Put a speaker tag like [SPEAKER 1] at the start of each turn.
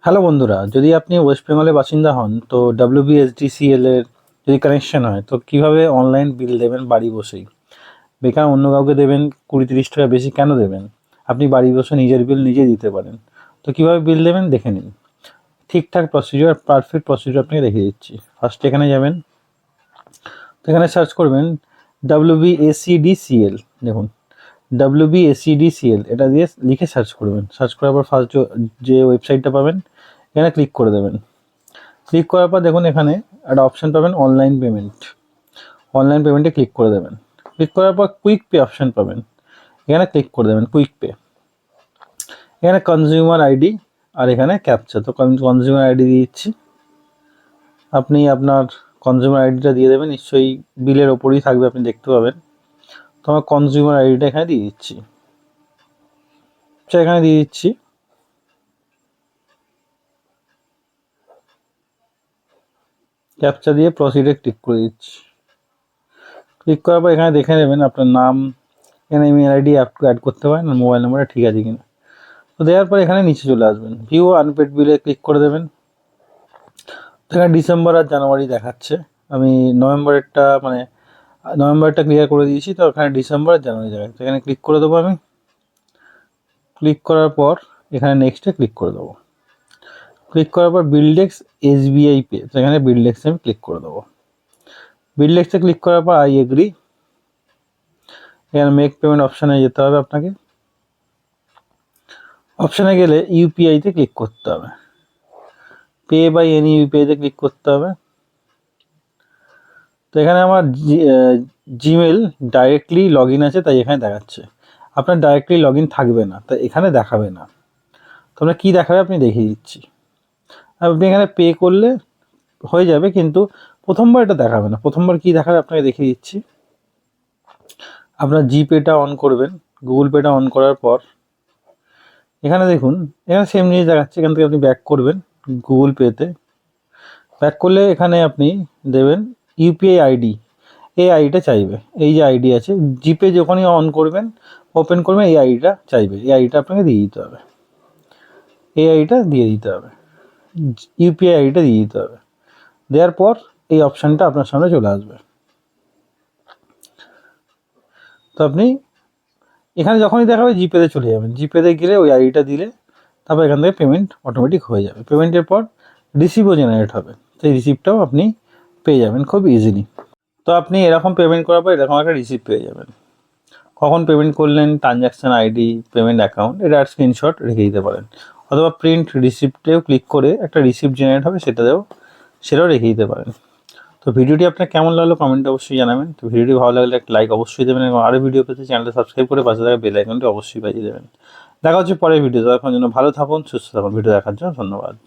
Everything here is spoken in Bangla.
[SPEAKER 1] হ্যালো বন্ধুরা, যদি আপনি ওয়েস্ট বেঙ্গলের বাসিন্দা হন তো WBSDCL এর যদি কানেকশন হয় তো কিভাবে অনলাইন বিল দেবেন বাড়ি বসেই। বেকার অন্য কাউকে দেবেন 20-30 টাকা বেশি কেন দেবেন? আপনি বাড়ি বসে নিজের বিল নিজে দিতে পারেন। তো কিভাবে বিল দেবেন দেখে নিন। ঠিকঠাক প্রসিডিওর, পারফেক্ট প্রসিডিওর আপনাকে দেখিয়ে দিচ্ছি। ফার্স্ট এখানে যাবেন, তো এখানে সার্চ করবেন WBACDCL। দেখুন WBACDCL এটা দিয়ে লিখে সার্চ করবেন। সার্চ করার পর ফার্স্ট যে ওয়েবসাইটটা পাবেন এখানে ক্লিক করে দেবেন। ক্লিক করার পর দেখুন এখানে একটা অপশান পাবেন অনলাইন পেমেন্ট। অনলাইন পেমেন্টে ক্লিক করে দেবেন। ক্লিক করার পর কুইক পে অপশান পাবেন, এখানে ক্লিক করে দেবেন কুইক পে। এখানে কনজিউমার আইডি আর এখানে ক্যাপচা। তো কনজিউমার আইডি দিয়ে দিচ্ছি। আপনি আপনার কনজিউমার আইডিটা দিয়ে দেবেন, নিশ্চয়ই বিলের ওপরেই থাকবে, আপনি দেখতে পাবেন। তো আমার কনজিউমার আইডিটা এখানে দিয়ে দিচ্ছি, এখানে দিয়ে দিচ্ছি। ক্যাপচা দিয়ে প্রসিডে ক্লিক করে দিচ্ছি। ক্লিক করার পর এখানে দেখে নেবেন আপনার নাম, এখানে ইমেল আইডি অ্যাড করতে পারেন আর মোবাইল নাম্বারটা ঠিক আছে কিনা। তো দেওয়ার পর এখানে নিচে চলে আসবেন, ভিউ আনপেড বিলে ক্লিক করে দেবেন। এখানে ডিসেম্বর আর জানুয়ারি দেখাচ্ছে, আমি নভেম্বরটা ক্লিয়ার করে দিয়েছি, তো এখানে ডিসেম্বর আর জানুয়ারি দেখাচ্ছে। এখানে ক্লিক করে দেবো আমি। ক্লিক করার পর এখানে নেক্সটে ক্লিক করে দেবো। ক্লিক করার পর বিলডেক্স SBI পে, তো এখানে বিলডেক্সে আমি ক্লিক করে দেবো। বিলডেক্সে ক্লিক করার পর আই এগ্রি। এখানে মেক পেমেন্ট অপশানে যেতে হবে আপনাকে। অপশানে গেলে ইউপিআইতে ক্লিক করতে হবে, পে বাই এনি ইউপিআইতে ক্লিক করতে হবে। তো এখানে আমার জিমেল ডাইরেক্টলি লগ ইন আছে, তাই এখানে দেখাচ্ছে। আপনার ডাইরেক্টলি লগ ইন থাকবে না, তাই এখানে দেখাবে না। তো আপনার কী দেখাবে আপনি দেখিয়ে দিচ্ছি। আপনি এখানে পে করলে হয়ে যাবে, কিন্তু প্রথমবার এটা দেখাবে না। প্রথমবার কী দেখাবে আপনাকে দেখিয়ে দিচ্ছি। আপনার জিপেটা অন করবেন, গুগল পেটা অন করার পর এখানে দেখুন এখানে সেম জিনিস দেখাচ্ছে। এখান থেকে আপনি ব্যাক করবেন গুগল পেতে। ব্যাক করলে এখানে আপনি দেবেন ইউপিআই আইডি। এই আইডিটা চাইবে, এই যে আইডি আছে জিপে যখনই অন করবেন ওপেন করবেন এই আইডিটা চাইবে। এই আইডিটা আপনাকে দিয়ে দিতে হবে, এই আইডিটা দিয়ে দিতে হবে, ইউপিআই আইডিটা দিয়ে দিতে হবে। দেওয়ার পর এই অপশানটা আপনার সামনে চলে আসবে। তো আপনি এখানে যখনই দেখাবে জিপেতে চলে যাবেন। জিপেতে গেলে ওই আইডিটা দিলে তারপর এখান থেকে পেমেন্ট অটোমেটিক হয়ে যাবে। পেমেন্টের পর রিসিপ্টও জেনারেট হবে, সেই রিসিপ্টটাও আপনি পেয়ে যাবেন খুব ইজিলি। তো আপনি এরকম পেমেন্ট করার পর এরকম একটা রিসিপ্ট পেয়ে যাবেন। কখন পেমেন্ট করলেন, ট্রানজ্যাকশান আইডি, পেমেন্ট অ্যাকাউন্ট, এটা স্ক্রিনশট রেখে দিতে পারেন। অথবা প্রিন্ট রিসিপ্টেও ক্লিক করে একটা রিসিপ্ট জেনারেট হবে, সেটাও রেখে দিতে পারেন। তো ভিডিওটি আপনার কেমন লাগলো কমেন্টে অবশ্যই জানাবেন। তো ভিডিওটি ভালো লাগলে একটা লাইক অবশ্যই দেবেন এবং আরও ভিডিও পেতে চ্যানেলটা সাবস্ক্রাইব করে পাশে থাকা বেল আইকনটি অবশ্যই বাজিয়ে দেবেন। দেখা হচ্ছে পরের ভিডিও। ততক্ষণ জন্য ভালো থাকুন, সুস্থ থাকুন। ভিডিও দেখার জন্য ধন্যবাদ।